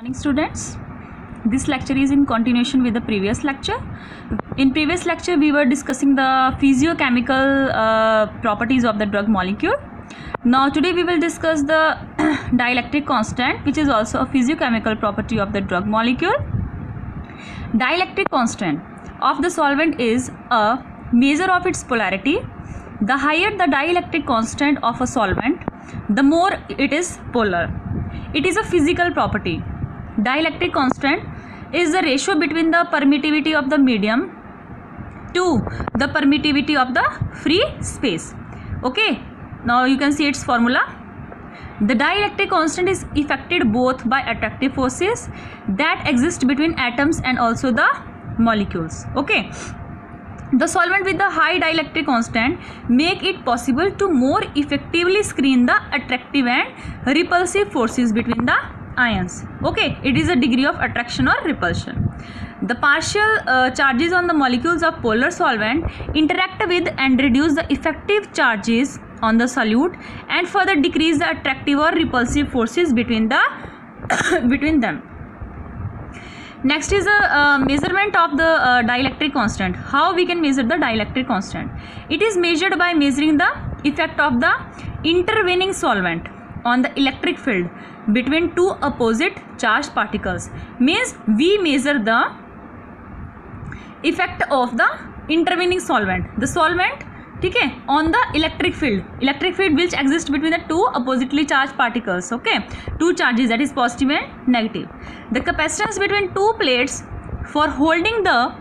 Morning students, this lecture is in continuation with the previous lecture. In previous lecture we were discussing the physiochemical properties of the drug molecule. Now today we will discuss the dielectric constant, which is also a physiochemical property of the drug molecule. Dielectric constant of the solvent is a measure of its polarity. The higher the dielectric constant of a solvent, the more it is polar. It is a physical property. Dielectric constant is the ratio between the permittivity of the medium to the permittivity of the free space. Okay, now you can see its formula. The dielectric constant is affected both by attractive forces that exist between atoms and also the molecules. Okay, the solvent with the high dielectric constant make it possible to more effectively screen the attractive and repulsive forces between the ions. Okay, it is a degree of attraction or repulsion. The partial charges on the molecules of polar solvent interact with and reduce the effective charges on the solute and further decrease the attractive or repulsive forces between them. Next is a measurement of the dielectric constant. How we can measure the dielectric constant? It is measured by measuring the effect of the intervening solvent on the electric field between two opposite charged particles. Means we measure the effect of the intervening solvent. The solvent, okay, on the electric field which exists between the two oppositely charged particles. Okay, two charges, that is positive and negative. The capacitance between two plates for holding the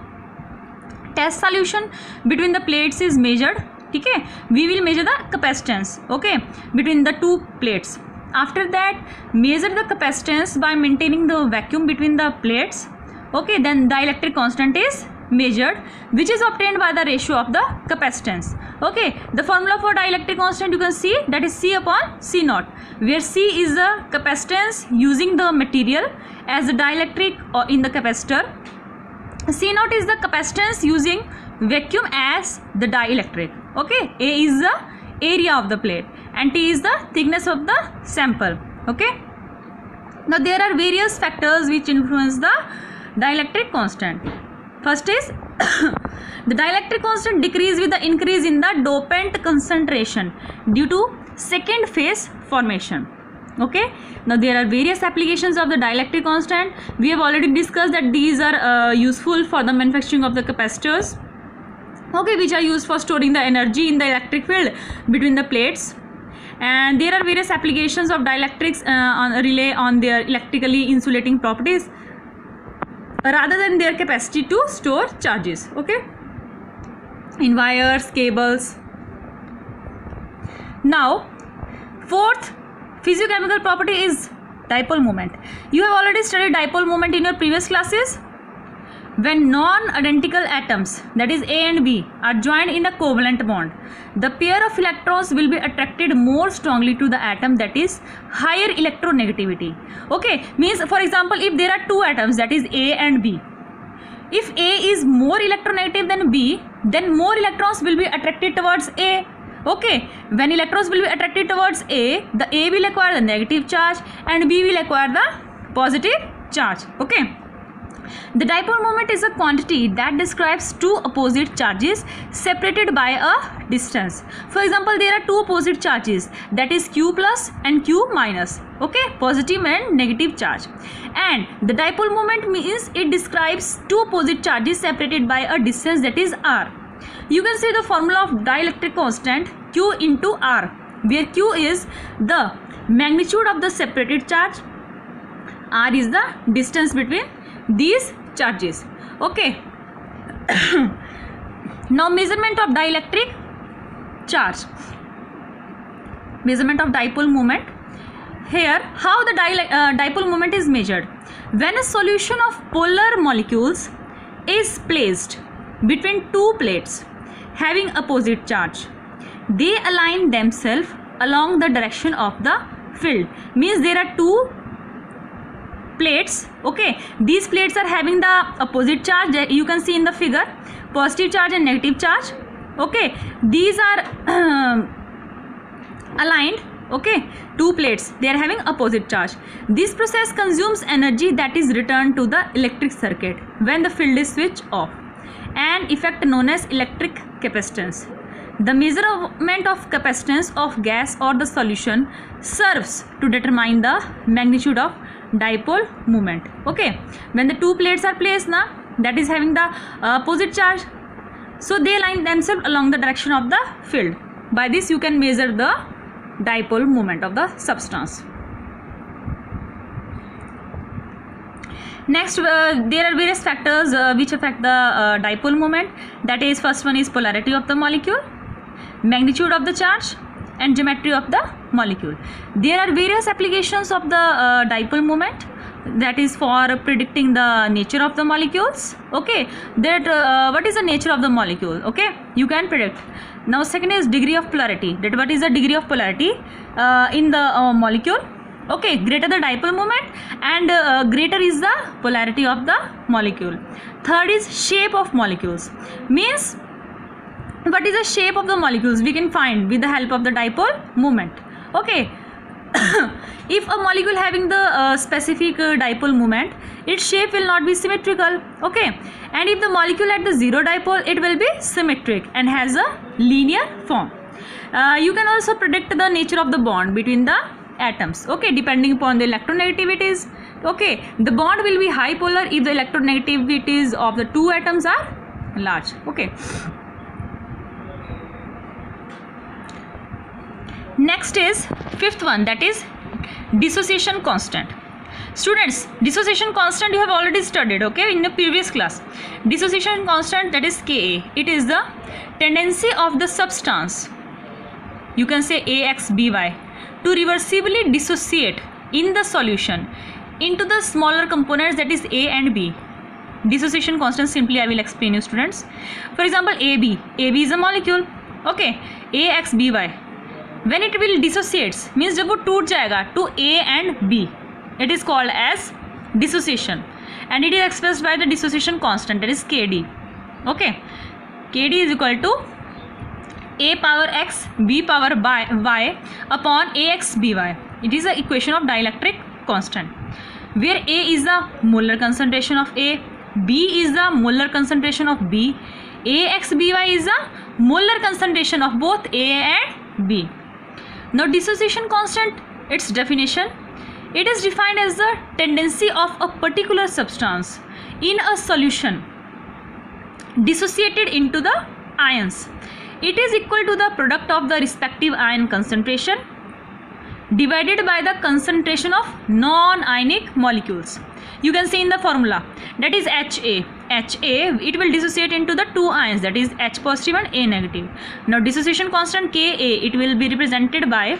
test solution between the plates is measured. Okay, we will measure the capacitance, okay, between the two plates. After that, measure the capacitance by maintaining the vacuum between the plates. Okay, then dielectric constant is measured, which is obtained by the ratio of the capacitance. Okay, the formula for dielectric constant you can see, that is C upon C naught, where C is the capacitance using the material as the dielectric or in the capacitor. C naught is the capacitance using vacuum as the dielectric. Okay, A is the area of the plate and T is the thickness of the sample. Okay, now there are various factors which influence the dielectric constant. First is the dielectric constant decrease with the increase in the dopant concentration due to second phase formation. Okay, now there are various applications of the dielectric constant. We have already discussed that these are useful for the manufacturing of the capacitors, okay, which are used for storing the energy in the electric field between the plates. And there are various applications of dielectrics rely on their electrically insulating properties rather than their capacity to store charges, okay, in wires, cables. Now, fourth physiochemical property is dipole moment. You have already studied dipole moment in your previous classes. When non-identical atoms, that is A and B, are joined in a covalent bond, the pair of electrons will be attracted more strongly to the atom that is higher electronegativity. Okay, means for example, if there are two atoms, that is A and B, if A is more electronegative than B, then more electrons will be attracted towards A. Okay, when electrons will be attracted towards A, the A will acquire the negative charge and B will acquire the positive charge. Okay, the dipole moment is a quantity that describes two opposite charges separated by a distance. For example, there are two opposite charges, that is Q plus and Q minus, okay, positive and negative charge. And the dipole moment means it describes two opposite charges separated by a distance, that is R. You can see the formula of dielectric constant, Q into R, where Q is the magnitude of the separated charge, R is the distance between these charges. Okay, now measurement of dielectric charge, measurement of dipole moment. Here, how the dipole moment is measured? When a solution of polar molecules is placed between two plates having opposite charge, they align themselves along the direction of the field. Means there are two plates, okay, these plates are having the opposite charge, you can see in the figure, positive charge and negative charge. Okay, these are aligned Okay, two plates, they are having opposite charge. This process consumes energy that is returned to the electric circuit when the field is switched off, an effect known as electric capacitance. The measurement of capacitance of gas or the solution serves to determine the magnitude of dipole moment. Okay, when the two plates are placed now, that is having the opposite charge, so they line themselves along the direction of the field. By this you can measure the dipole moment of the substance. Next, there are various factors which affect the dipole moment. That is, first one is polarity of the molecule, magnitude of the charge, and geometry of the molecule. There are various applications of the dipole moment. That is for predicting the nature of the molecules. Okay, that what is the nature of the molecule? Okay, you can predict. Now second is degree of polarity. That what is the degree of polarity in the molecule? Okay, greater the dipole moment and greater is the polarity of the molecule. Third is shape of molecules. Means what is the shape of the molecules we can find with the help of the dipole moment. Okay. If a molecule having the specific dipole moment, its shape will not be symmetrical. Okay, and if the molecule at the zero dipole, it will be symmetric and has a linear form. You can also predict the nature of the bond between the atoms. Okay, depending upon the electronegativities. Okay, the bond will be high polar if the electronegativities of the two atoms are large. Okay. Next is fifth one, that is dissociation constant. Students, dissociation constant you have already studied, okay, in the previous class. Dissociation constant, that is Ka. It is the tendency of the substance, you can say AXBY, to reversibly dissociate in the solution into the smaller components, that is A and B. Dissociation constant simply I will explain you, students. For example, AB is a molecule. Okay, AXBY, when it will dissociates, means जब वो टूट जाएगा to A and B, it is called as dissociation, and it is expressed by the dissociation constant, that is Kd. Okay, Kd is equal to A power x B power y upon AXBY. It is the equation of dielectric constant, where A is the molar concentration of A, B is the molar concentration of B, AXBY is the molar concentration of both A and B. Now dissociation constant, its definition, it is defined as the tendency of a particular substance in a solution dissociated into the ions. It is equal to the product of the respective ion concentration divided by the concentration of non-ionic molecules. You can see in the formula, that is HA. It will dissociate into the two ions, that is H positive and A negative. Now dissociation constant Ka, it will be represented by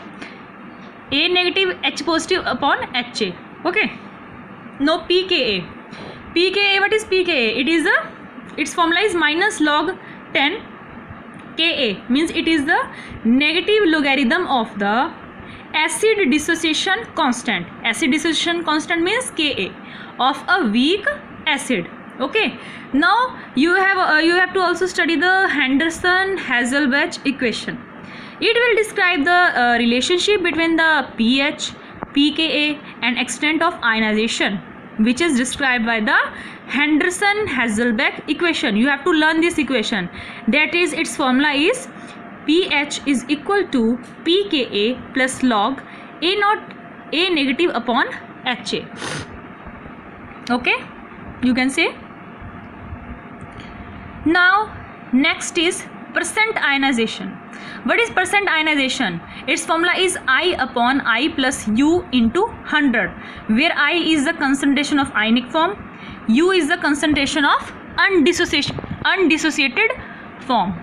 A negative H positive upon HA. Okay. Now pKa. What is pKa? It is its formula is minus log 10 Ka, means it is the negative logarithm of the acid dissociation constant. Acid dissociation constant means Ka of a weak acid. Okay, now you have to also study the Henderson-Hasselbalch equation. It will describe the relationship between the pH, pKa and extent of ionization, which is described by the Henderson-Hasselbalch equation. You have to learn this equation. That is, its formula is pH is equal to pKa plus log A naught A negative upon HA. Okay, you can say. Now next is percent ionization. What is percent ionization? Its formula is I upon I plus U into 100, where I is the concentration of ionic form, U is the concentration of undissociated form.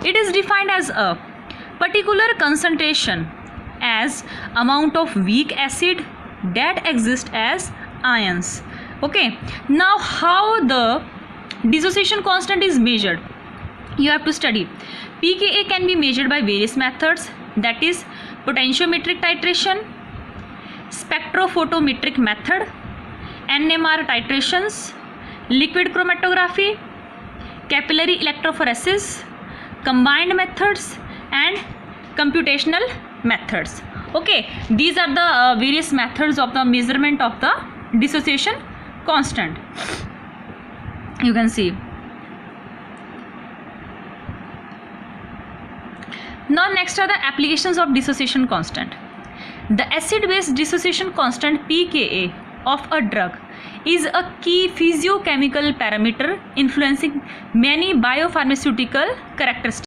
It is defined as a particular concentration as amount of weak acid that exists as ions. Okay, now how the dissociation constant is measured, you have to study. pKa can be measured by various methods, that is potentiometric titration, spectrophotometric method, NMR titrations, liquid chromatography, capillary electrophoresis, combined methods and computational methods. Okay, these are the various methods of the measurement of the dissociation constant. You can see. Now next are the applications of dissociation constant. The acid-base dissociation constant pKa of a drug is a key physiochemical parameter influencing many biopharmaceutical characteristics.